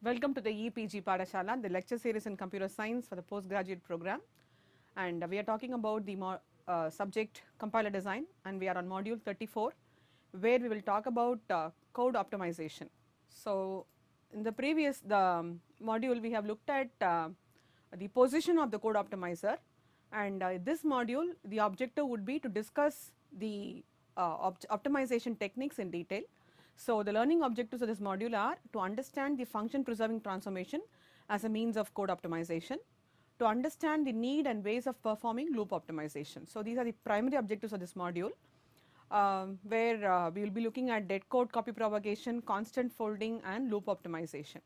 Welcome to the EPG Padashala, the lecture series in computer science for the postgraduate program, and we are talking about the subject compiler design, and we are on module 34 where we will talk about code optimization. So, in the previous module we have looked at the position of the code optimizer, and this module the objective would be to discuss the optimization techniques in detail. So, the learning objectives of this module are to understand the function preserving transformation as a means of code optimization, to understand the need and ways of performing loop optimization. So, these are the primary objectives of this module, where we will be looking at dead code copy propagation, constant folding and loop optimization.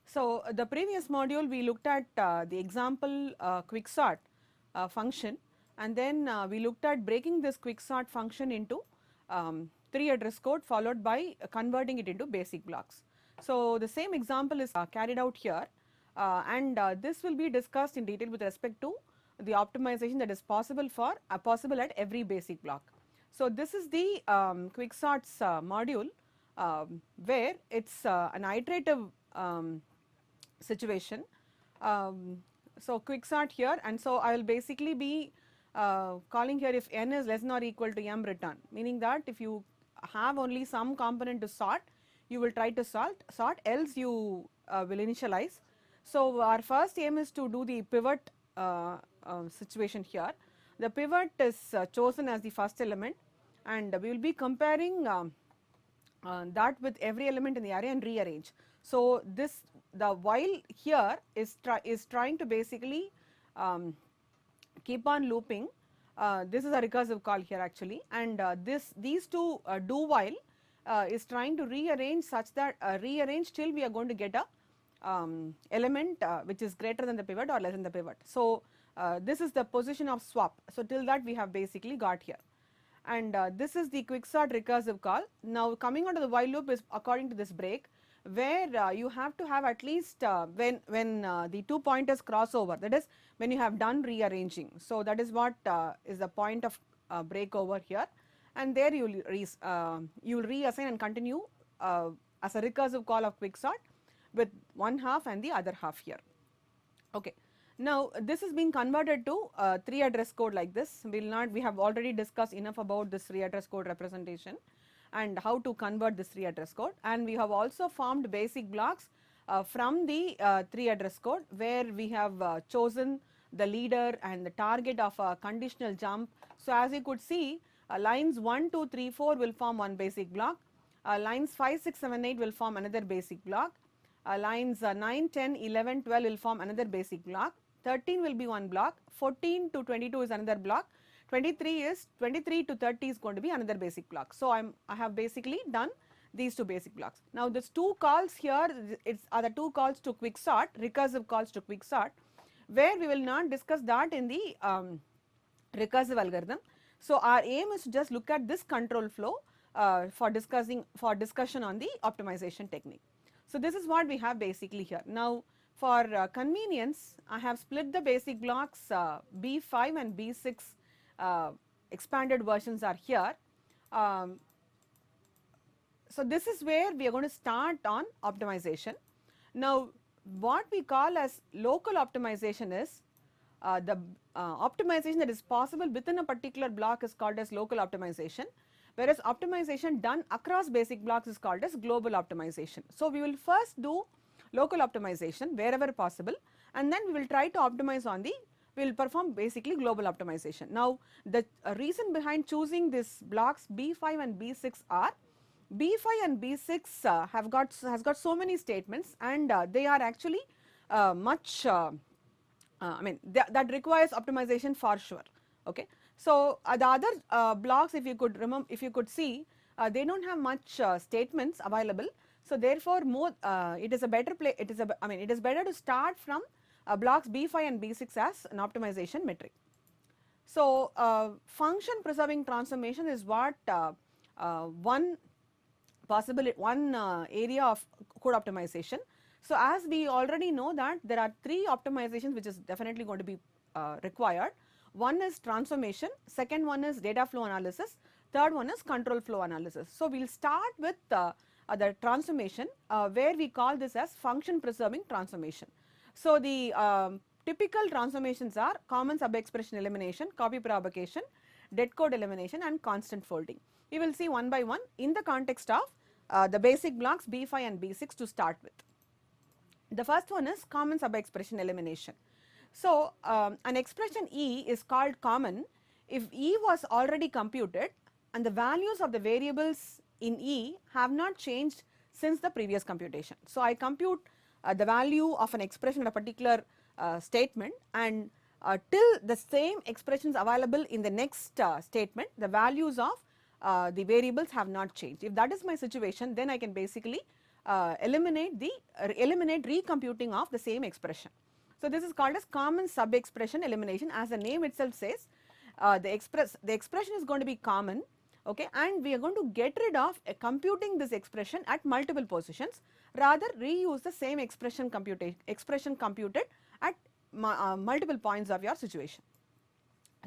So, the previous module we looked at the example quicksort function, and then we looked at breaking this quicksort function into 3 address code followed by converting it into basic blocks. So, the same example is carried out here, and this will be discussed in detail with respect to the optimization that is possible for possible at every basic block. So, this is the quicksorts module where it is an iterative situation. So, quicksort here, and so I will basically be calling here if n is less than or equal to m return, meaning that if you have only some component to sort, you will try to sort, else you will initialize. So, our first aim is to do the pivot situation here. The pivot is chosen as the first element, and we will be comparing that with every element in the array and rearrange. So, this the while here is trying to basically keep on looping. This is a recursive call here actually, and these two do while is trying to rearrange such that rearrange till we are going to get a element which is greater than the pivot or less than the pivot. So, this is the position of swap. So, till that we have basically got here, and this is the quicksort recursive call. Now, coming on to the while loop is according to this break, where you have to have at least when the 2 pointers cross over, that is when you have done rearranging. So, that is what is the point of break over here, and there you will reassign and continue as a recursive call of quicksort with one half and the other half here. Okay. Now, this is being converted to 3 address code like this. We have already discussed enough about this 3 address code representation and how to convert this 3 address code, and we have also formed basic blocks from the 3 address code, where we have chosen the leader and the target of a conditional jump. So, as you could see, lines 1, 2, 3, 4 will form one basic block, lines 5, 6, 7, 8 will form another basic block, lines 9, 10, 11, 12 will form another basic block, 13 will be one block, 14 to 22 is another block, 23 to 30 is going to be another basic block. So, I have basically done these two basic blocks. Now, this two calls here are the two calls to quicksort, recursive calls to quicksort, where we will not discuss that in the recursive algorithm. So, our aim is to just look at this control flow for discussion on the optimization technique. So, this is what we have basically here. Now, for convenience, I have split the basic blocks B5 and B6 expanded versions are here. So, this is where we are going to start on optimization. Now, what we call as local optimization is the optimization that is possible within a particular block is called as local optimization, whereas optimization done across basic blocks is called as global optimization. So, we will first do local optimization wherever possible, and then we will try to optimize on the, we will perform basically global optimization. Now, the reason behind choosing these blocks B5 and B6 are, B5 and B6 has got so many statements, and they are actually much I mean that requires optimization for sure. Okay. So, the other blocks, if you could remember, if you could see, they do not have much statements available. So, therefore, more it is a better play. It is it is better to start from blocks B5 and B6 as an optimization metric. So, function preserving transformation is what one area of code optimization. So, as we already know that there are 3 optimizations which is definitely going to be required. One is transformation, second one is data flow analysis, third one is control flow analysis. So, we will start with the transformation where we call this as function preserving transformation. So the typical transformations are common sub-expression elimination, copy propagation, dead code elimination and constant folding. We will see one by one in the context of the basic blocks B5 and B6 to start with. The first one is common sub-expression elimination. So an expression E is called common if E was already computed and the values of the variables in E have not changed since the previous computation. So I compute the value of an expression in a particular statement, and till the same expressions available in the next statement, the values of the variables have not changed. If that is my situation, then I can basically eliminate recomputing of the same expression. So this is called as common sub-expression elimination. As the name itself says, the expression is going to be common, okay, and we are going to get rid of computing this expression at multiple positions, rather reuse the same expression computed at multiple points of your situation.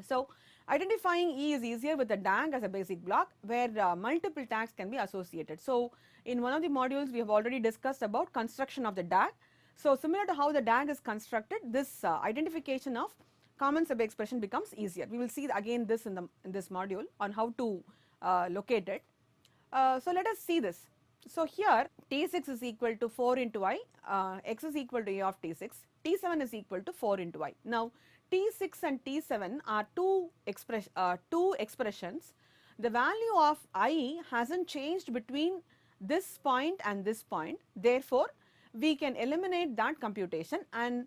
So identifying E is easier with the DAG as a basic block where multiple tags can be associated. So in one of the modules we have already discussed about construction of the DAG. So similar to how the DAG is constructed, this identification of common sub-expression becomes easier. We will see again this in this module on how to locate it. So let us see this. So here T6 is equal to 4 into I, x is equal to A of T6, T7 is equal to 4 into I. Now T6 and T7 are two expressions. The value of I hasn't changed between this point and this point, therefore we can eliminate that computation, and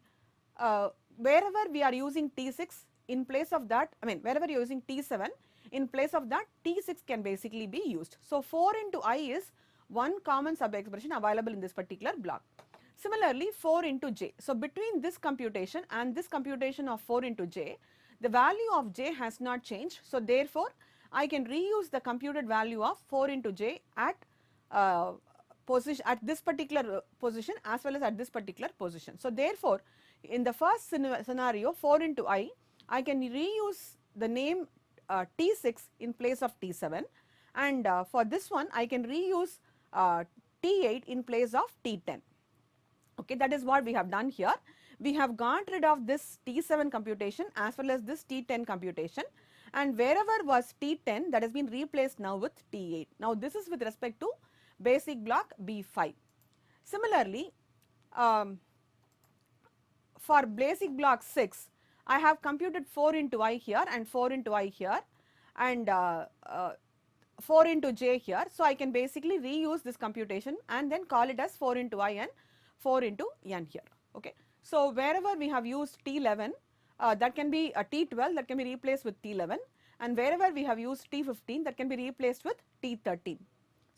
wherever we are using T6 in place of that, wherever you are using T7 in place of that, T6 can basically be used. So 4 into I is one common sub-expression available in this particular block. Similarly 4 into j. So between this computation and this computation of 4 into j, the value of j has not changed. So therefore I can reuse the computed value of 4 into j at this particular position as well as at this particular position. So therefore in the first scenario 4 into I can reuse the name T6 in place of T7, and for this one I can reuse T8 in place of T10. Okay, that is what we have done here. We have got rid of this T7 computation as well as this T10 computation, and wherever was T10, that has been replaced now with T8. Now this is with respect to basic block B5. Similarly, for basic block 6, I have computed 4 into I here and 4 into I here and 4 into j here. So I can basically reuse this computation and then call it as 4 into I and 4 into n here. Okay. So wherever we have used T11, that can be a T12 that can be replaced with T11, and wherever we have used T15 that can be replaced with T13.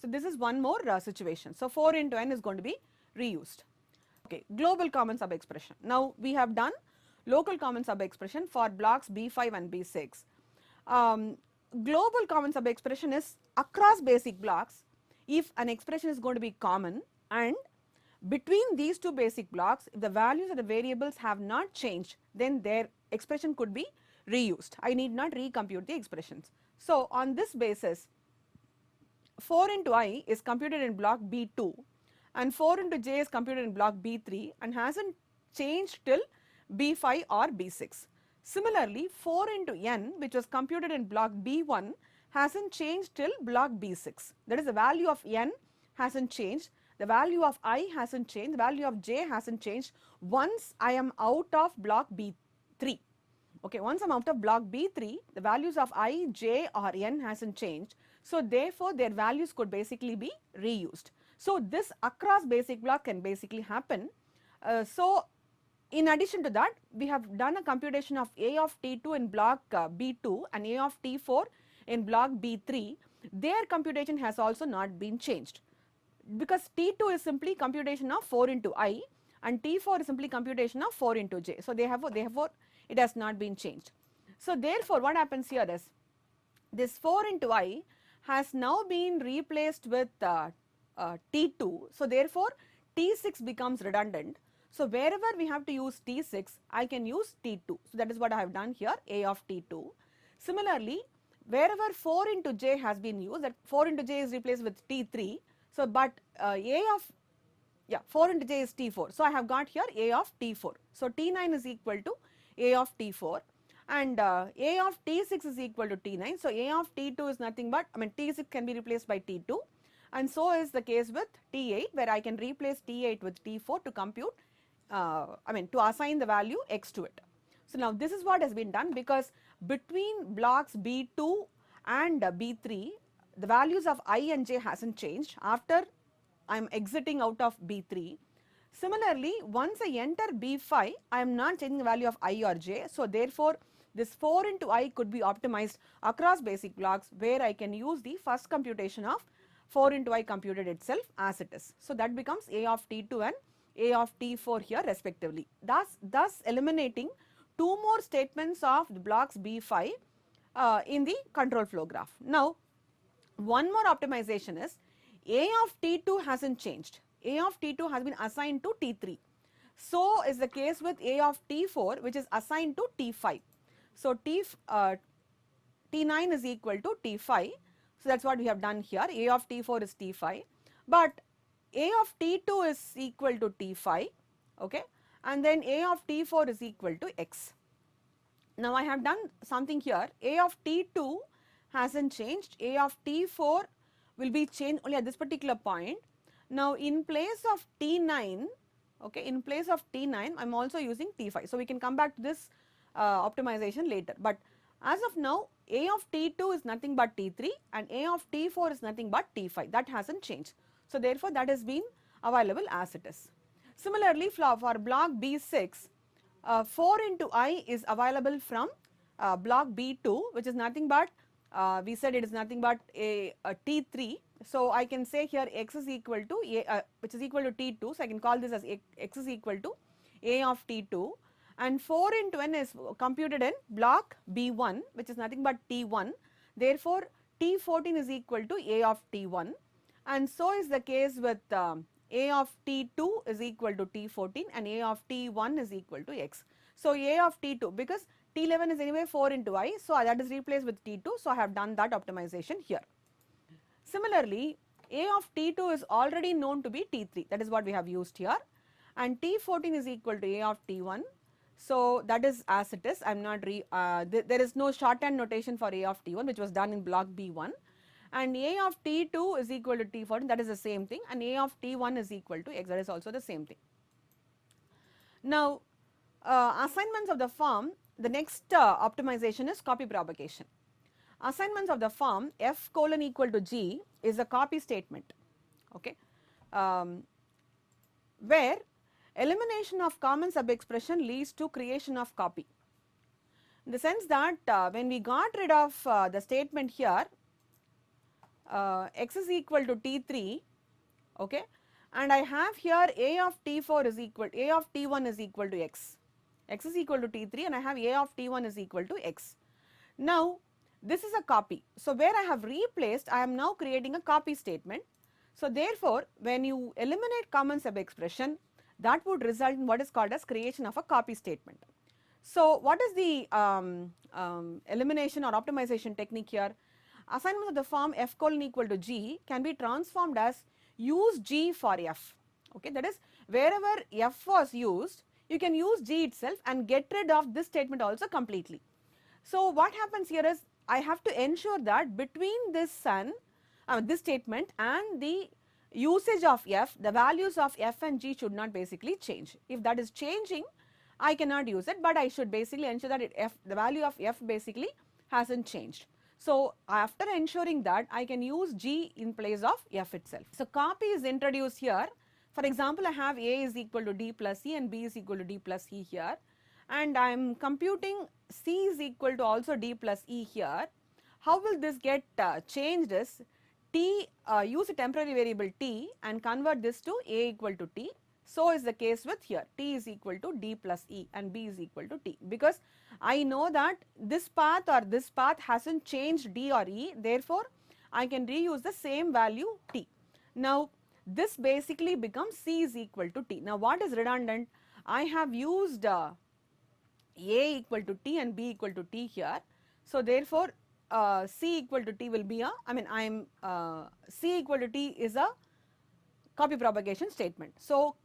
So this is one more situation. So 4 into n is going to be reused. Okay, global common sub-expression. Now we have done local common sub-expression for blocks B5 and B6. Global common sub-expression is across basic blocks if an expression is going to be common, and between these two basic blocks, if the values of the variables have not changed, then their expression could be reused. I need not recompute the expressions. So on this basis, 4 into I is computed in block B2 and 4 into j is computed in block B3 and hasn't changed till B5 or B6. Similarly, 4 into n, which was computed in block B1, hasn't changed till block B6. That is, the value of n hasn't changed, the value of I hasn't changed, the value of j hasn't changed once I am out of block B3. Okay, once I am out of block B3, the values of I, j or n hasn't changed. So therefore their values could basically be reused. So this across basic block can basically happen. So in addition to that, we have done a computation of A of T2 in block B2 and A of T4 in block B3. Their computation has also not been changed, because T2 is simply computation of 4 into I and T4 is simply computation of 4 into j. So therefore it has not been changed. So therefore what happens here is this 4 into I has now been replaced with T2. So therefore T6 becomes redundant. So wherever we have to use T6, I can use T2. So that is what I have done here, A of T2. Similarly, wherever 4 into j has been used, that 4 into j is replaced with T3. So, but A of 4 into j is T4. So, I have got here A of T4. So, T9 is equal to A of T4 and A of T6 is equal to T9. So, A of T2 is nothing but, T6 can be replaced by T2 and so is the case with T8 where I can replace T8 with T4 to compute, to assign the value x to it. So, now this is what has been done because between blocks B2 and B3 the values of I and j hasn't changed after I am exiting out of B3. Similarly, once I enter B5, I am not changing the value of I or j. So, therefore, this 4 into I could be optimized across basic blocks where I can use the first computation of 4 into I computed itself as it is. So, that becomes A of T2 and A of T4 here respectively, thus eliminating two more statements of the blocks B5 in the control flow graph. Now, one more optimization is A of T2 hasn't changed. A of T2 has been assigned to T3. So is the case with A of T4 which is assigned to T5. So T9 is equal to T5. So that is what we have done here. A of T4 is T5, but A of T2 is equal to T5, okay, and then A of T4 is equal to X. Now I have done something here. A of T2 hasn't changed. A of T4 will be changed only at this particular point. Now in place of T9, okay, in place of T9 I am also using T5. So we can come back to this optimization later, but as of now A of T2 is nothing but T3 and A of T4 is nothing but T5, that hasn't changed. So therefore that has been available as it is. Similarly for block B6, 4 into I is available from block B2 which is nothing but we said it is nothing but a T3. So I can say here x is equal to A which is equal to T2. So I can call this as x is equal to A of T2 and 4 into n is computed in block B1 which is nothing but T1. Therefore, T14 is equal to A of T1 and so is the case with A of T2 is equal to T14 and A of T1 is equal to x. So, A of T2 because T11 is anyway 4 into I, so that is replaced with T2, so I have done that optimization here. Similarly, A of T2 is already known to be T3, that is what we have used here, and T14 is equal to A of T1. So, that is as it is. I am not there is no shorthand notation for A of T1 which was done in block B1, and A of T2 is equal to T14, that is the same thing, and A of T1 is equal to x, that is also the same thing. Now, assignments of the form, the next optimization is copy propagation. Assignments of the form f colon equal to g is a copy statement, okay, where elimination of common subexpression leads to creation of copy. In the sense that when we got rid of the statement here x is equal to T3, okay, and I have here A of T4 is equal, A of T1 is equal to x, x is equal to T3 and I have A of T1 is equal to x. Now this is a copy, so where I have replaced, I am now creating a copy statement. So therefore, when you eliminate common subexpression, that would result in what is called as creation of a copy statement. So what is the elimination or optimization technique here? Assignment of the form f colon equal to g can be transformed as use g for f, okay, that is wherever f was used, you can use g itself and get rid of this statement also completely. So what happens here is I have to ensure that between this and this statement and the usage of f, the values of f and g should not basically change. If that is changing, I cannot use it, but I should basically ensure that the value of f basically hasn't changed. So after ensuring that, I can use g in place of f itself. So copy is introduced here. For example, I have a is equal to d plus e and b is equal to d plus e here, and I am computing c is equal to also d plus e here. How will this get changed is t, use a temporary variable t and convert this to a equal to t. So is the case with here, t is equal to d plus e and b is equal to t, because I know that this path or this path hasn't changed d or e, therefore I can reuse the same value t. Now this basically becomes c is equal to t. Now what is redundant? I have used a equal to t and b equal to t here. So therefore c equal to t will be a, c equal to t is a copy propagation statement. So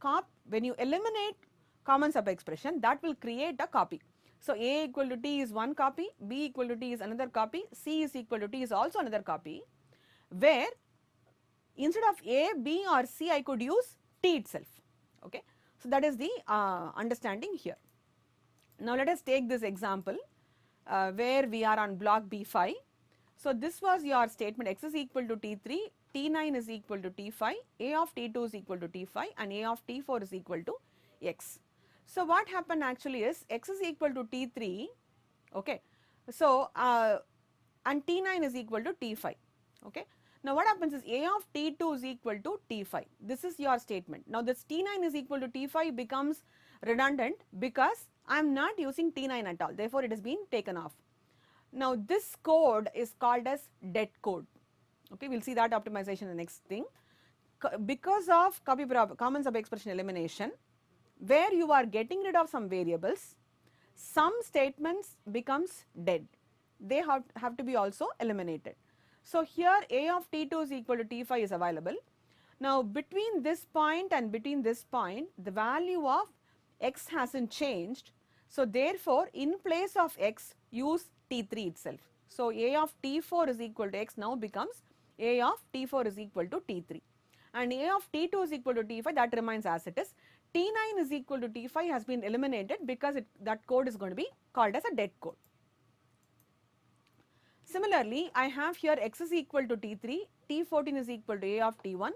when you eliminate common sub-expression, that will create a copy. So A equal to T is one copy, B equal to T is another copy, C is equal to T is also another copy, where instead of A, B or C I could use T itself. Okay. So that is the understanding here. Now let us take this example where we are on block B5. So this was your statement, x is equal to T3, T9 is equal to T5, A of T2 is equal to T5 and A of T4 is equal to x. So what happened actually is x is equal to T3, okay. So and T9 is equal to T5, okay. Now what happens is A of T2 is equal to T5. This is your statement. Now this T9 is equal to T5 becomes redundant because I am not using T9 at all. Therefore, it has been taken off. Now this code is called as dead code. Okay, we will see that optimization in the next thing. Because of common sub-expression elimination, where you are getting rid of some variables, some statements becomes dead. They have to be also eliminated. So here A of T2 is equal to T5 is available. Now between this point and between this point, the value of x hasn't changed. So therefore, in place of x, use T3 itself. So A of T4 is equal to x now becomes A of T4 is equal to T3. And A of T2 is equal to T5, that remains as it is. T9 is equal to T5 has been eliminated because that code is going to be called as a dead code. Similarly, I have here x is equal to T3, T14 is equal to A of T1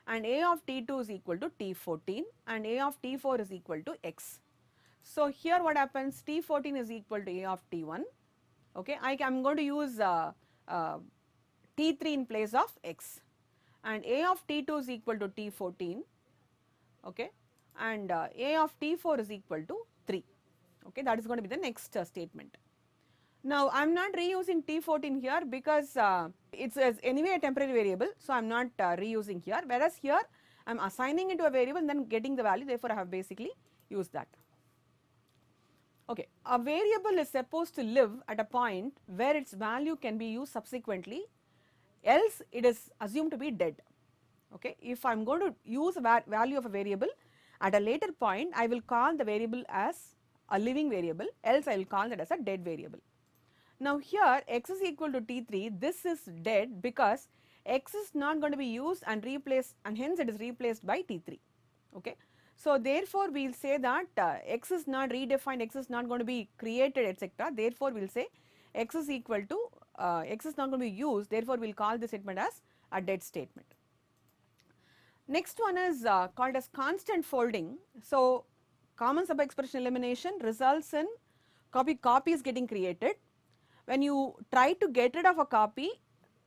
and A of T2 is equal to T14 and A of T4 is equal to x. So here what happens, T14 is equal to A of T1, okay. I am going to use T3 in place of x, and A of T2 is equal to T14, okay, and A of T4 is equal to 3, okay. That is going to be the next statement. Now I am not reusing T14 here because it is anyway a temporary variable, so I am not reusing here, whereas here I am assigning it to a variable and then getting the value, therefore I have basically used that. Okay, a variable is supposed to live at a point where its value can be used subsequently, else it is assumed to be dead. Okay, if I am going to use a value of a variable at a later point, I will call the variable as a living variable, else I will call that as a dead variable. Now here x is equal to T3, this is dead because x is not going to be used and replaced, and hence it is replaced by T3, okay. So therefore we will say that x is not redefined, x is not going to be created, etc. Therefore we will say x is equal to x is not going to be used, therefore we will call this statement as a dead statement. Next one is called as constant folding. So common sub-expression elimination results in copies getting created. When you try to get rid of a copy,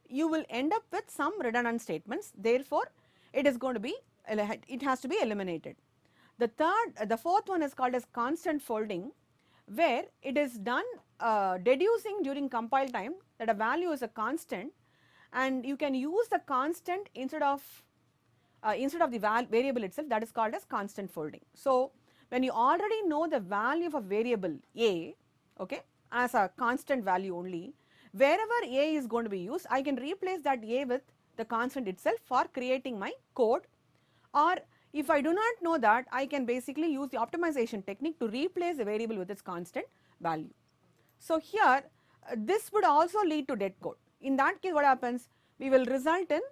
you will end up with some redundant statements, therefore it is going to be, it has to be eliminated. The fourth one is called as constant folding, where it is done deducing during compile time that a value is a constant and you can use the constant instead of the variable itself, that is called as constant folding. So when you already know the value of a variable A, okay, as a constant value only, wherever A is going to be used, I can replace that A with the constant itself for creating my code, or if I do not know that, I can basically use the optimization technique to replace the variable with its constant value. So here this would also lead to dead code. In that case what happens, we will result in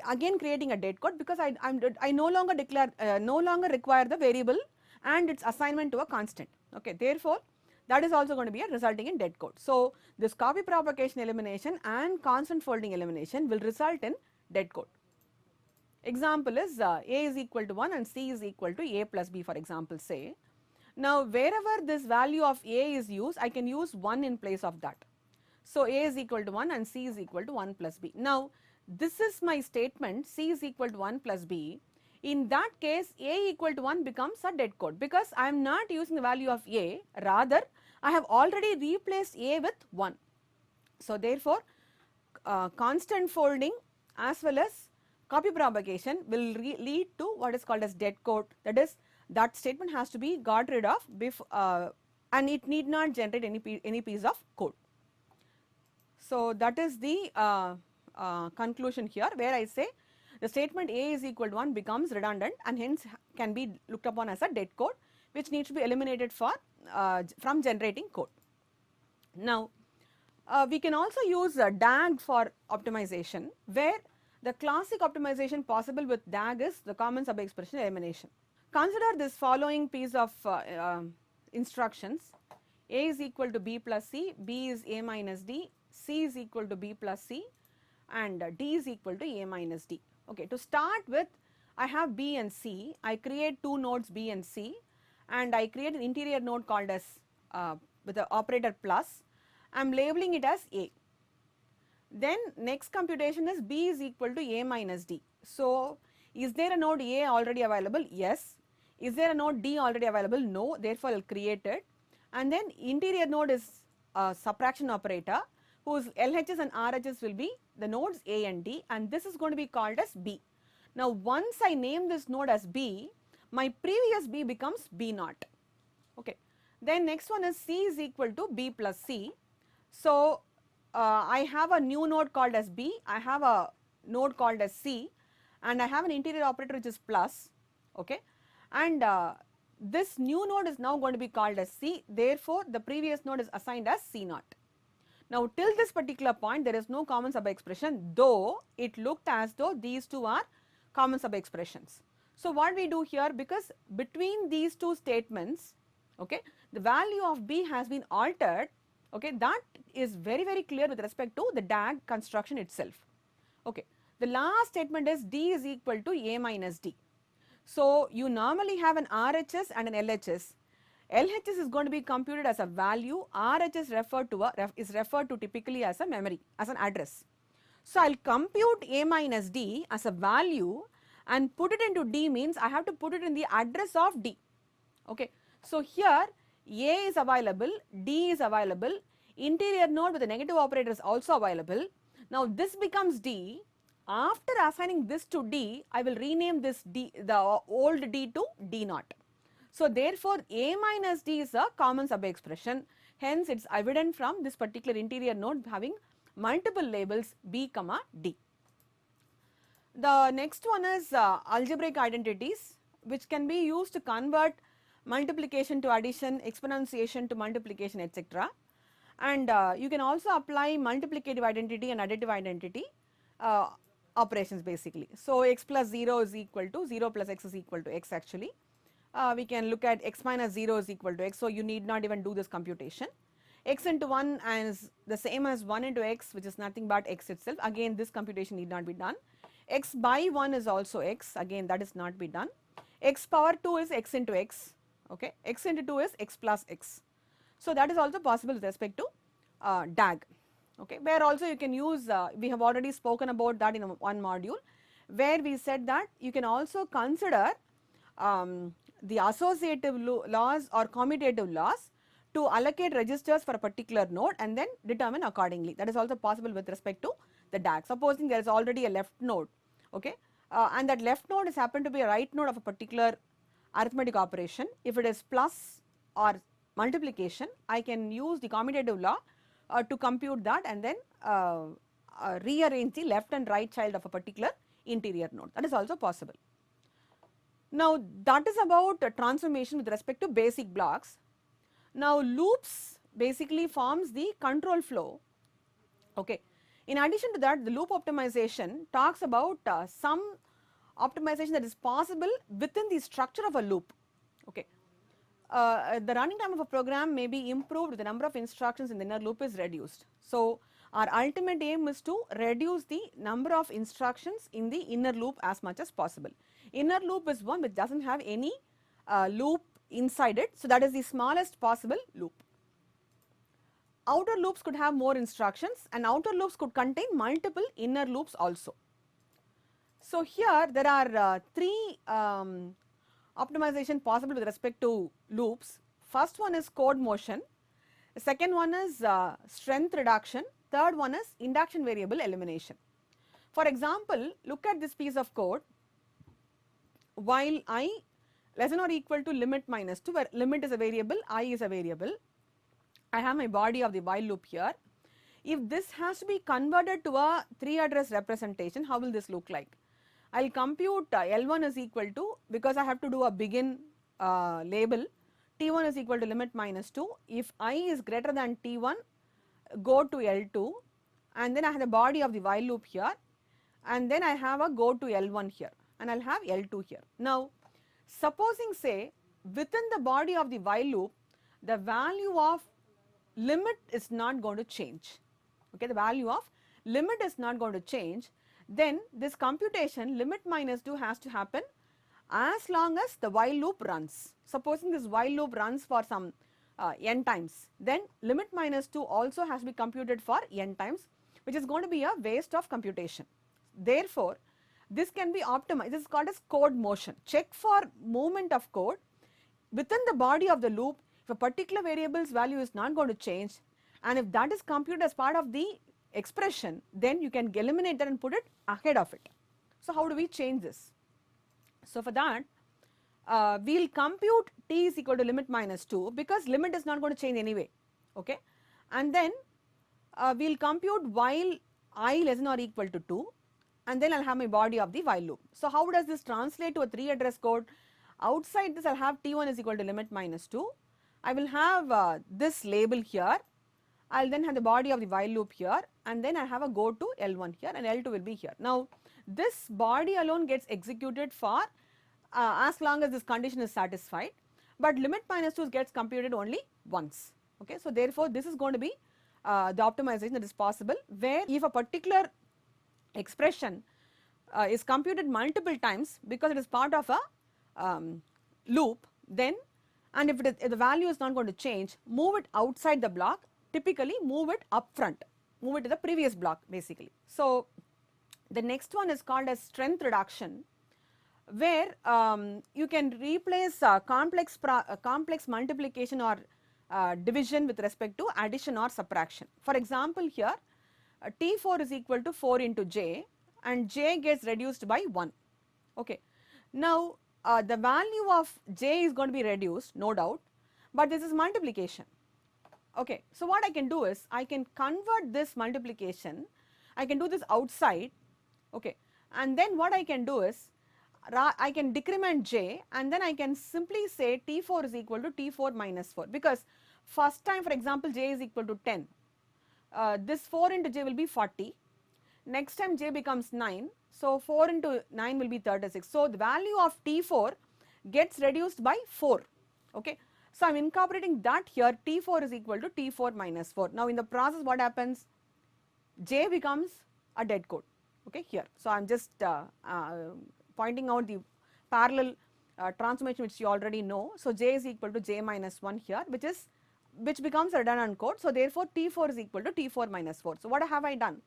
again creating a dead code because I no longer require the variable and its assignment to a constant, okay. Therefore that is also going to be resulting in dead code. So this copy propagation elimination and constant folding elimination will result in dead code. Example is A is equal to 1 and C is equal to A plus B, for example say. Now wherever this value of A is used, I can use 1 in place of that. So A is equal to 1 and C is equal to 1 plus B. Now this is my statement, C is equal to 1 plus B. In that case A equal to 1 becomes a dead code because I am not using the value of A, rather I have already replaced A with 1. So therefore constant folding as well as copy propagation will lead to what is called as dead code, that is that statement has to be got rid of and it need not generate any piece of code. So that is the conclusion here, where I say the statement A is equal to 1 becomes redundant and hence can be looked upon as a dead code which needs to be eliminated for from generating code. Now, we can also use DAG for optimization, where the classic optimization possible with DAG is the common sub expression elimination. Consider this following piece of instructions: A is equal to B plus C, B is A minus D, C is equal to B plus C, and D is equal to A minus D. Okay, to start with, I have B and C. I create two nodes B and C, and I create an interior node called as with the operator plus. I am labeling it as A. Then next computation is B is equal to A minus D. So, is there a node A already available? Yes. Is there a node D already available? No. Therefore, I will create it. And then interior node is a subtraction operator whose LHS and RHS will be the nodes A and D, and this is going to be called as B. Now, once I name this node as B, my previous B becomes B naught. Okay. Then next one is C is equal to B plus C. So, I have a new node called as B, I have a node called as C, and I have an interior operator which is plus, okay, and this new node is now going to be called as C, therefore, the previous node is assigned as C naught. Now, till this particular point there is no common sub expression, though it looked as though these two are common sub expressions. So, what we do here, because between these two statements, okay, the value of B has been altered, okay, that is very clear with respect to the DAG construction itself. Okay. The last statement is D is equal to A minus D. So, you normally have an RHS and an LHS. LHS is going to be computed as a value, RHS is referred to typically as a memory, as an address. So, I will compute A minus D as a value and put it into D, means I have to put it in the address of D. Okay. So, here A is available, D is available, interior node with the negative operator is also available. Now, this becomes D. After assigning this to D, I will rename this D, the old D to D naught. So, therefore, A minus D is a common sub expression, hence it is evident from this particular interior node having multiple labels B comma D. The next one is algebraic identities, which can be used to convert multiplication to addition, exponentiation to multiplication, etc. And you can also apply multiplicative identity and additive identity operations basically. So, x plus 0 is equal to 0 plus x is equal to x actually. We can look at x minus 0 is equal to x, so you need not even do this computation. X into 1 is the same as 1 into x, which is nothing but x itself, again this computation need not be done. X by 1 is also x, again that is not be done. X power 2 is x into x, okay, x into 2 is x plus x. So, that is also possible with respect to DAG, okay, where also you can use, we have already spoken about that in one module, where we said that you can also consider the associative laws or commutative laws to allocate registers for a particular node and then determine accordingly. That is also possible with respect to the DAG. Supposing there is already a left node, okay, and that left node is happen to be a right node of a particular arithmetic operation. If it is plus or multiplication, I can use the commutative law to compute that and then rearrange the left and right child of a particular interior node. That is also possible. Now, that is about transformation with respect to basic blocks. Now, loops basically forms the control flow. Okay. In addition to that, the loop optimization talks about some optimization that is possible within the structure of a loop. Okay. The running time of a program may be improved if the number of instructions in the inner loop is reduced. So, our ultimate aim is to reduce the number of instructions in the inner loop as much as possible. Inner loop is one which does not have any loop inside it. So, that is the smallest possible loop. Outer loops could have more instructions and outer loops could contain multiple inner loops also. So, here there are three optimization possible with respect to loops. First one is code motion, the second one is strength reduction, third one is induction variable elimination. For example, look at this piece of code. While I less than or equal to limit minus 2, where limit is a variable, I is a variable, I have my body of the while loop here. If this has to be converted to a 3 address representation, how will this look like? I'll compute L1 is equal to, because I have to do a begin label, T1 is equal to limit minus 2. If I is greater than T1, go to L2, and then I have the body of the while loop here, and then I have a go to L1 here, and I'll have L2 here. Now, supposing say within the body of the while loop, the value of limit is not going to change. Okay, the value of limit is not going to change, then this computation limit minus 2 has to happen as long as the while loop runs. Supposing this while loop runs for some n times, then limit minus 2 also has to be computed for n times, which is going to be a waste of computation. Therefore, this can be optimized. This is called as code motion. Check for movement of code within the body of the loop. If a particular variable's value is not going to change, and if that is computed as part of the expression, then you can eliminate that and put it ahead of it. So, how do we change this? So, for that we will compute t is equal to limit minus 2, because limit is not going to change anyway, okay, and then we will compute while I less than or equal to 2, and then I will have my body of the while loop. So, how does this translate to a 3 address code? Outside this I will have T1 is equal to limit minus 2, I will have this label here, I will then have the body of the while loop here, and then I have a go to L1 here, and L2 will be here. Now, this body alone gets executed for as long as this condition is satisfied, but limit minus 2 gets computed only once. Okay. So, therefore, this is going to be the optimization that is possible, where if a particular expression is computed multiple times because it is part of a loop, then, and if the value is not going to change, move it outside the block, typically move it up front, move it to the previous block basically. So, the next one is called as strength reduction, where you can replace complex multiplication or division with respect to addition or subtraction. For example, here T4 is equal to 4 into j, and j gets reduced by 1. Okay. Now, the value of j is going to be reduced, no doubt, but this is multiplication. Okay. So, what I can do is I can convert this multiplication, I can do this outside, okay, and then what I can do is I can decrement j, and then I can simply say T4 is equal to T4 minus 4, because first time, for example, j is equal to 10, this 4 into j will be 40, next time j becomes 9, so 4 into 9 will be 36. So, the value of T4 gets reduced by 4, okay. So, I am incorporating that here, T4 is equal to T4 minus 4. Now, in the process what happens? J becomes a dead code, okay, here. So, I am just pointing out the parallel transformation which you already know. So, j is equal to j minus 1 here, which becomes a redundant code. So, therefore, T4 is equal to T4 minus 4. So, what have I done?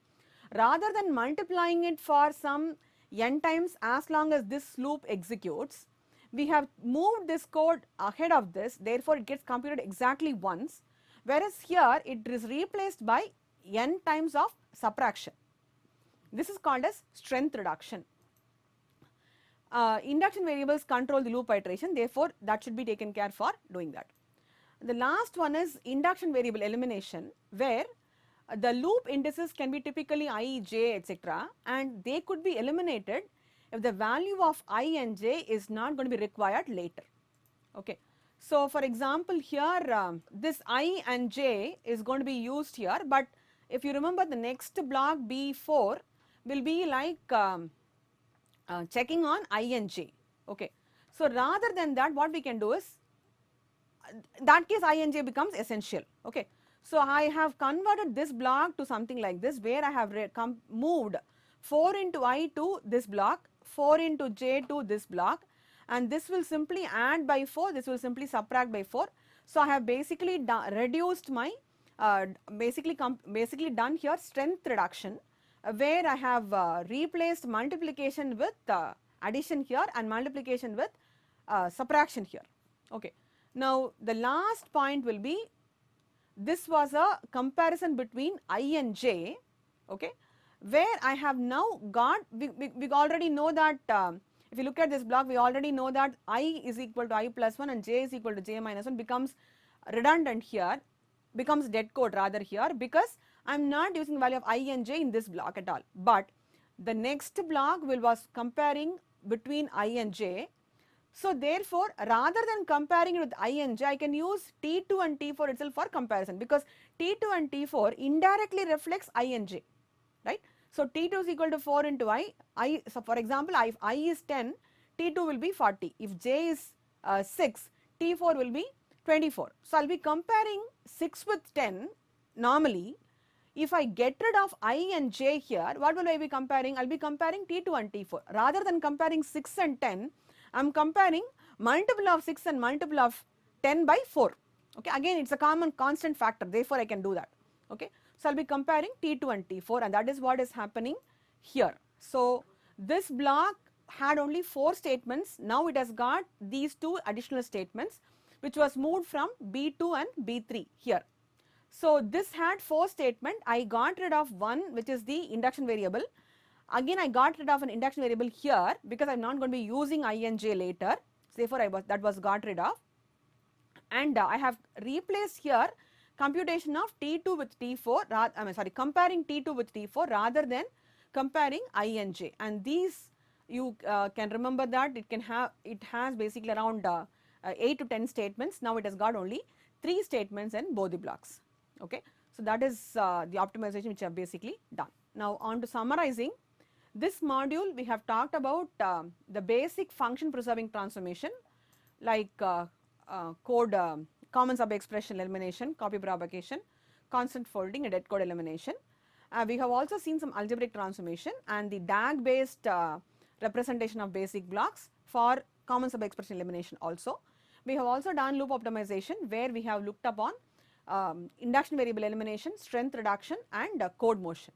Rather than multiplying it for some n times as long as this loop executes, we have moved this code ahead of this, therefore, it gets computed exactly once, whereas here it is replaced by n times of subtraction. This is called as strength reduction. Induction variables control the loop iteration, therefore, that should be taken care for doing that. The last one is induction variable elimination, where the loop indices can be typically I, j, etc., and they could be eliminated if the value of I and j is not going to be required later. Okay. So, for example, here this I and j is going to be used here, but if you remember, the next block B4 will be like checking on I and j. Okay. So, rather than that, what we can do is, in that case I and j becomes essential. Okay. So, I have converted this block to something like this, where I have moved 4 into I to this block, 4 into j to this block, and this will simply add by 4, this will simply subtract by 4. So, I have basically reduced my basically done here strength reduction, where I have replaced multiplication with addition here and multiplication with subtraction here. Okay. Now, the last point will be, this was a comparison between I and j, okay, where I have now got, we already know that if you look at this block, we already know that I is equal to I plus 1 and j is equal to j minus 1 becomes redundant here, becomes dead code rather here, because I am not using the value of I and j in this block at all. But The next block was comparing between I and j. So therefore, rather than comparing it with I and j, I can use T2 and T4 itself for comparison, because T2 and T4 indirectly reflects I and j, right. So T2 is equal to 4 into I, so for example, if I is 10, T2 will be 40. If j is 6, T4 will be 24. So I will be comparing 6 with 10 normally. If I get rid of I and j here, what will I be comparing? I will be comparing T2 and T4. Rather than comparing 6 and 10, I am comparing multiple of 6 and multiple of 10 by 4. Okay, again it is a common constant factor, therefore I can do that. Okay, so I will be comparing T2 and T4, and that is what is happening here. So this block had only 4 statements, now it has got these 2 additional statements, which was moved from B2 and B3 here. So this had 4 statement, I got rid of one, which is the induction variable. Again I got rid of an induction variable here, because I am not going to be using I and j later, so therefore that was got rid of. And I have replaced here computation of T2 with T4, comparing T2 with T4 rather than comparing I and j. And these you can remember that it has basically around 8 to 10 statements. Now it has got only 3 statements in both the blocks. Okay, so that is the optimization which I have basically done. Now on to summarizing. This module we have talked about the basic function preserving transformation, like code common sub expression elimination, copy propagation, constant folding and dead code elimination. We have also seen some algebraic transformation and the DAG based representation of basic blocks for common sub expression elimination also. We have also done loop optimization, where we have looked upon induction variable elimination, strength reduction and code motion.